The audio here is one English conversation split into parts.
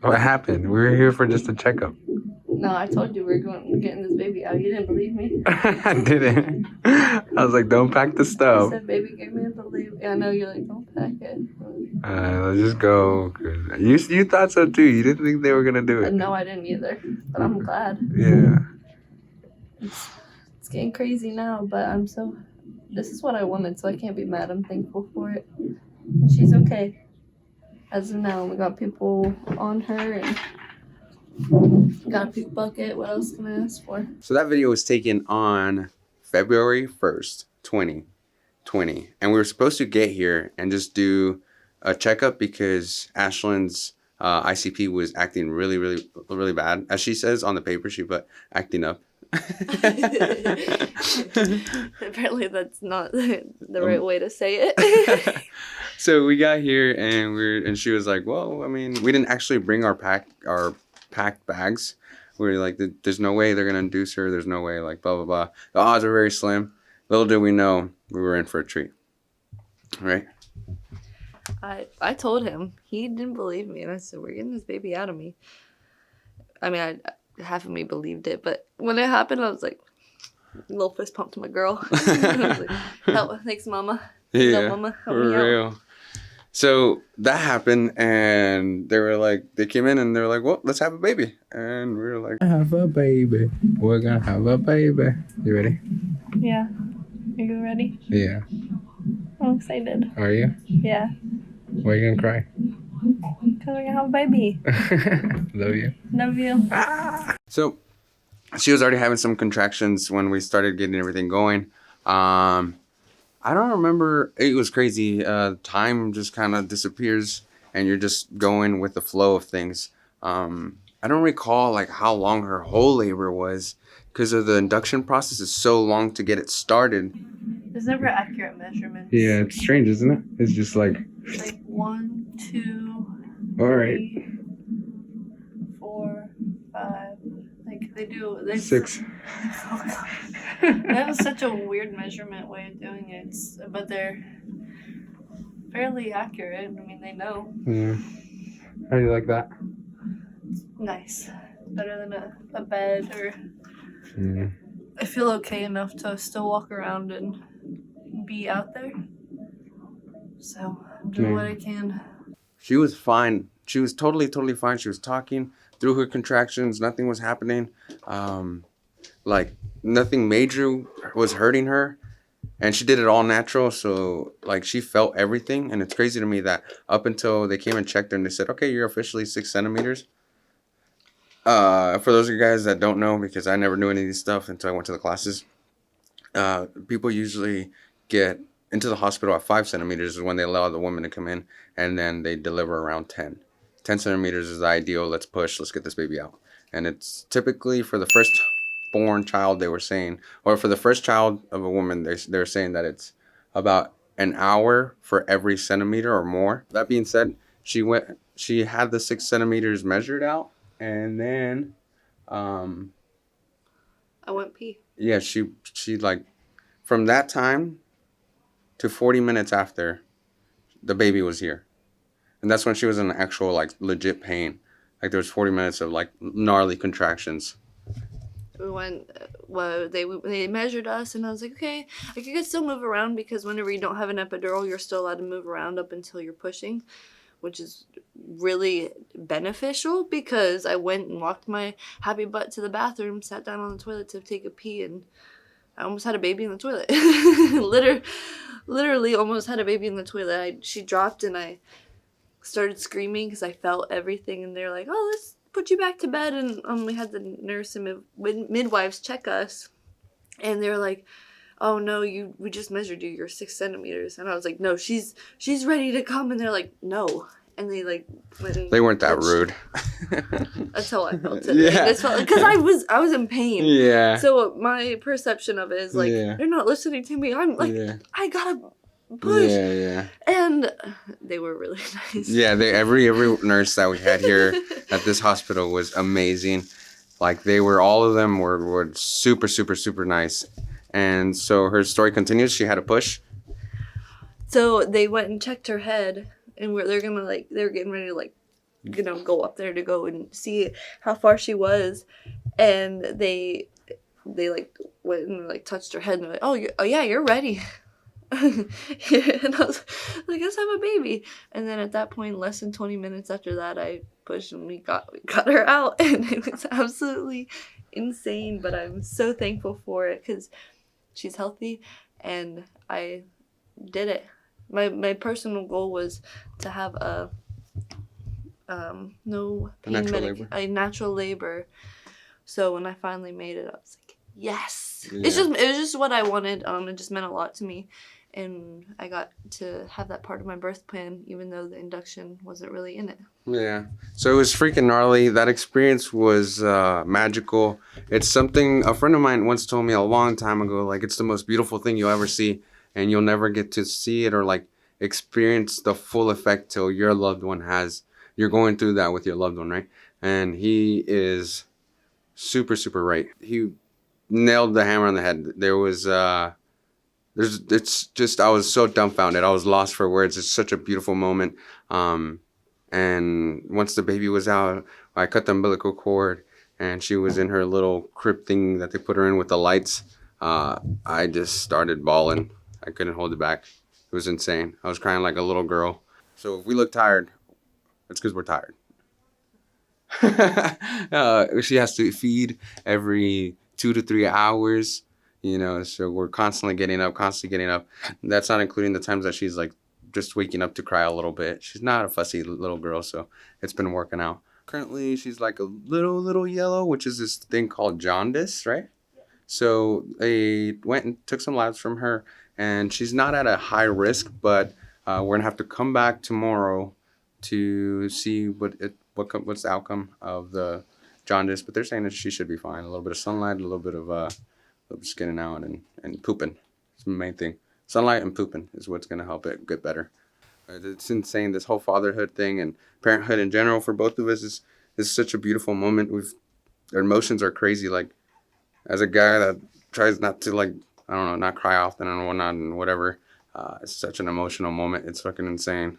What happened? We were here for just a checkup. No, I told you we were getting this baby out. You didn't believe me. I didn't. I was like, don't pack the I stuff. said, baby, give me the baby. I know you're like, don't pack it. Let's just go. You thought so too. You didn't think they were gonna do it. No, I didn't either. But I'm glad. Yeah. It's getting crazy now, but this is what I wanted, so I can't be mad. I'm thankful for it. And she's okay. As of now, we got people on her and got a big bucket. What else can I ask for? So that video was taken on February 1st, 2020. And we were supposed to get here and just do a checkup because Ashlyn's ICP was acting really, really, really bad. As she says on the paper, she put acting up. Apparently that's not the right way to say it. So we got here and she was like, well, I mean, we didn't actually bring our packed bags. We were like, there's no way they're gonna induce her. There's no way, like, blah blah blah. The odds are very slim. Little did we know we were in for a treat. Right? I told him. He didn't believe me, and I said, we're getting this baby out of me. I mean, half of me believed it, but when it happened, I was like, little fist pump to my girl. I was like, help, thanks, mama. Yeah, help, mama. Help for me out. real. So that happened, and they came in and they were like, well, let's have a baby. And we were like, have a baby. We're gonna have a baby. You ready? Yeah. Are you ready? Yeah. I'm excited. Are you? Yeah. Why are you gonna cry? Because we're going to have a baby. Love you. Love you. So she was already having some contractions when we started getting everything going. I don't remember. It was crazy. Time just kind of disappears and you're just going with the flow of things. I don't recall like how long her whole labor was because of the induction process is so long to get it started. There's never accurate measurements. Yeah, it's strange, isn't it? It's just like 1, 2, all right. 3, 4, 5. Like they 6. They have such a weird measurement way of doing it, but they're fairly accurate. I mean, they know. Yeah. How do you like that? Nice. Better than a bed or. Yeah. I feel okay enough to still walk around and be out there. So I'm doing what I can. She was fine. She was totally fine. She was talking through her contractions. Nothing was happening. Like nothing major was hurting her. And she did it all natural. So like she felt everything. And it's crazy to me that up until they came and checked her and they said, okay, you're officially 6 centimeters. For those of you guys that don't know, because I never knew any of these stuff until I went to the classes, people usually get into the hospital at 5 centimeters is when they allow the woman to come in, and then they deliver around 10. 10 centimeters is the ideal. Let's push. Let's get this baby out. And it's typically for the first born child, they were saying, or for the first child of a woman, they're saying that it's about an hour for every centimeter or more. That being said, she had the 6 centimeters measured out. And then, I went pee. Yeah, she like, from that time to 40 minutes after, the baby was here. And that's when she was in actual, like, legit pain. Like, there was 40 minutes of, like, gnarly contractions. We went, they measured us, and I was like, okay, I could still move around because whenever you don't have an epidural, you're still allowed to move around up until you're pushing, which is really beneficial because I went and walked my happy butt to the bathroom, sat down on the toilet to take a pee, and I almost had a baby in the toilet. Literally almost had a baby in the toilet. She dropped and I started screaming because I felt everything, and they're like, oh, let's put you back to bed. And we had the nurse and midwives check us, and they were like, oh no, we just measured you, you're 6 centimeters. And I was like, no, she's ready to come. And they're like, no. And they like went. They weren't that rude. That's how I felt it. Yeah. Because I was in pain. Yeah. So my perception of it is like, they're not listening to me. I'm like, I gotta push. Yeah. And they were really nice. Yeah, every nurse that we had here at this hospital was amazing. Like all of them were super, super, super nice. And so her story continues. She had a push. So they went and checked her head, and they were getting ready to like go up there to go and see how far she was, and they like went and like touched her head and they're like, oh yeah, you're ready. And I was like, let's have a baby. And then at that point, less than 20 minutes after that, I pushed and we got her out, and it was absolutely insane. But I'm so thankful for it because she's healthy, and I did it. My personal goal was to have a no pain a natural labor. So when I finally made it, I was like, yes. Yeah. It was just what I wanted. It just meant a lot to me. And I got to have that part of my birth plan, even though the induction wasn't really in it. Yeah. So it was freaking gnarly. That experience was magical. It's something a friend of mine once told me a long time ago, like, it's the most beautiful thing you'll ever see. And you'll never get to see it or, like, experience the full effect till your loved one has. You're going through that with your loved one, right? And he is super, super right. He nailed the hammer on the head. There was... it's just, I was so dumbfounded. I was lost for words. It's such a beautiful moment. And once the baby was out, I cut the umbilical cord and she was in her little crib thing that they put her in with the lights. I just started bawling. I couldn't hold it back. It was insane. I was crying like a little girl. So if we look tired, it's because we're tired. She has to feed every 2 to 3 hours. So we're constantly getting up. That's not including the times that she's like just waking up to cry a little bit. She's not a fussy little girl, so it's been working out. Currently, she's like a little yellow, which is this thing called jaundice, right? So they went and took some labs from her, and she's not at a high risk, but we're gonna have to come back tomorrow to see what's the outcome of the jaundice. But they're saying that she should be fine. A little bit of sunlight, a little bit of just getting out and pooping. It's the main thing. Sunlight and pooping is what's going to help it get better. It's insane. This whole fatherhood thing and parenthood in general for both of us is such a beautiful moment. Our emotions are crazy. Like, as a guy that tries not to, like, I don't know, not cry often and whatnot and whatever, it's such an emotional moment. It's fucking insane.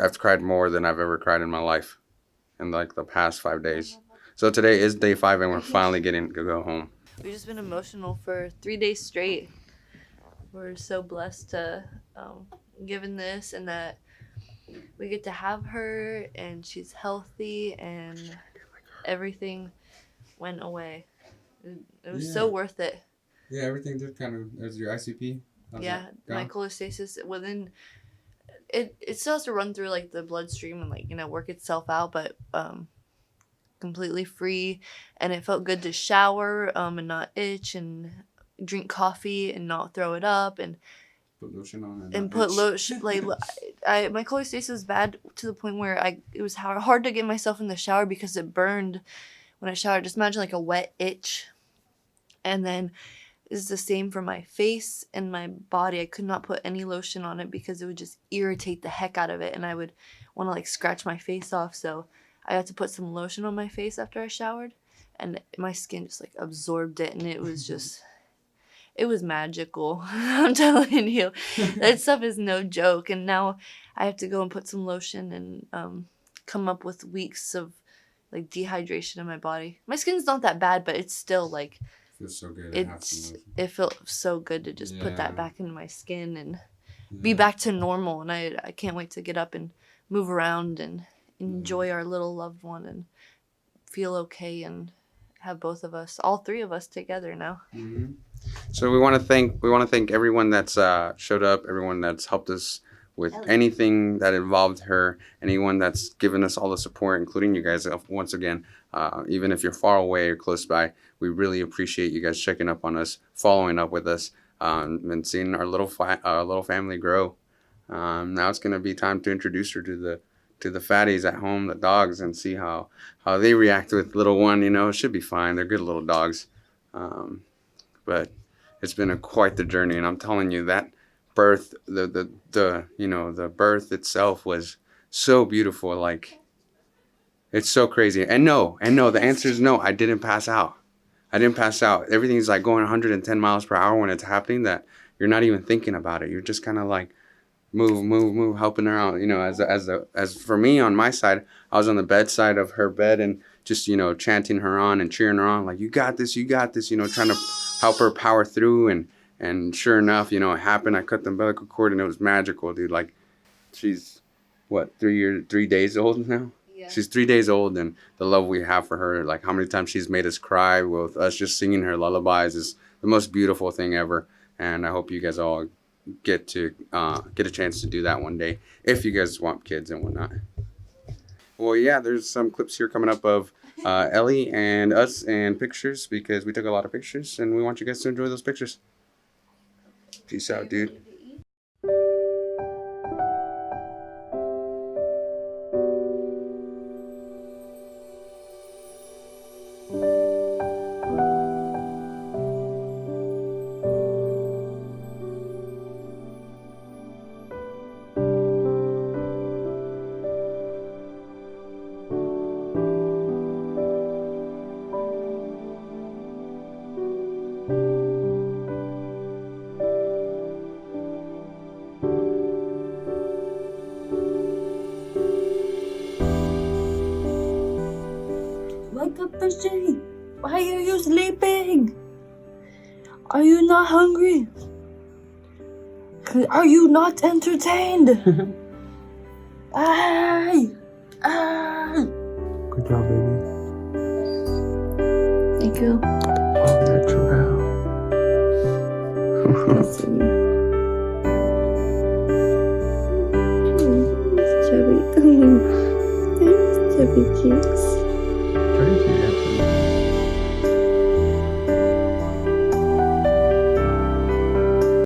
I've cried more than I've ever cried in my life in like the past 5 days. So today is day 5 and we're finally getting to go home. We've just been emotional for 3 days straight. We're so blessed to given this and that we get to have her and she's healthy and everything went away. It was so worth it. Yeah, everything did kind of. There's your ICP. My cholestasis within it still has to run through like the bloodstream and like work itself out, but completely free, and it felt good to shower and not itch and drink coffee and not throw it up and put lotion on and put lotion. Like my cholestasis was bad to the point where it was hard to get myself in the shower because it burned when I showered. Just imagine like a wet itch. And then it's the same for my face and my body. I could not put any lotion on it because it would just irritate the heck out of it, and I would want to like scratch my face off. So I had to put some lotion on my face after I showered, and my skin just like absorbed it, and it was magical. I'm telling you, that stuff is no joke. And now I have to go and put some lotion and come up with weeks of like dehydration in my body. My skin's not that bad, but it's still like feels so good. It felt so good to just put that back into my skin and be back to normal. And I can't wait to get up and move around and enjoy our little loved one and feel okay and have both of us, all 3 of us together now. Mm-hmm. So we want to thank everyone that's showed up, everyone that's helped us with anything that involved her, anyone that's given us all the support, including you guys once again. Even if you're far away or close by, we really appreciate you guys checking up on us, following up with us, and seeing our little family grow. Now it's gonna be time to introduce her to the fatties at home, the dogs, and see how they react with little one. It should be fine. They're good little dogs, but it's been quite the journey. And I'm telling you, that birth, the birth itself was so beautiful. Like, it's so crazy. And no, the answer is no. I didn't pass out. Everything's like going 110 miles per hour when it's happening, that you're not even thinking about it. You're just kind of like move, helping her out. You know, as for me on my side, I was on the bedside of her bed and just, you know, chanting her on and cheering her on, like, you got this, you know, trying to help her power through. And sure enough, you know, it happened. I cut the umbilical cord and it was magical, dude. Like, she's what, 3 days old now? Yeah. She's 3 days old, and the love we have for her, like how many times she's made us cry with us just singing her lullabies, is the most beautiful thing ever. And I hope you guys all get a chance to do that one day if you guys want kids and whatnot. Well, yeah, there's some clips here coming up of Ellie and us and pictures, because we took a lot of pictures and we want you guys to enjoy those pictures. Peace out, dude. Wake up, Fishy! Why are you sleeping? Are you not hungry? Are you not entertained? Ay! Ay! Good job, baby. Thank you. Oh, natural. Chubby. Chubby cheeks. Pretty cute, actually.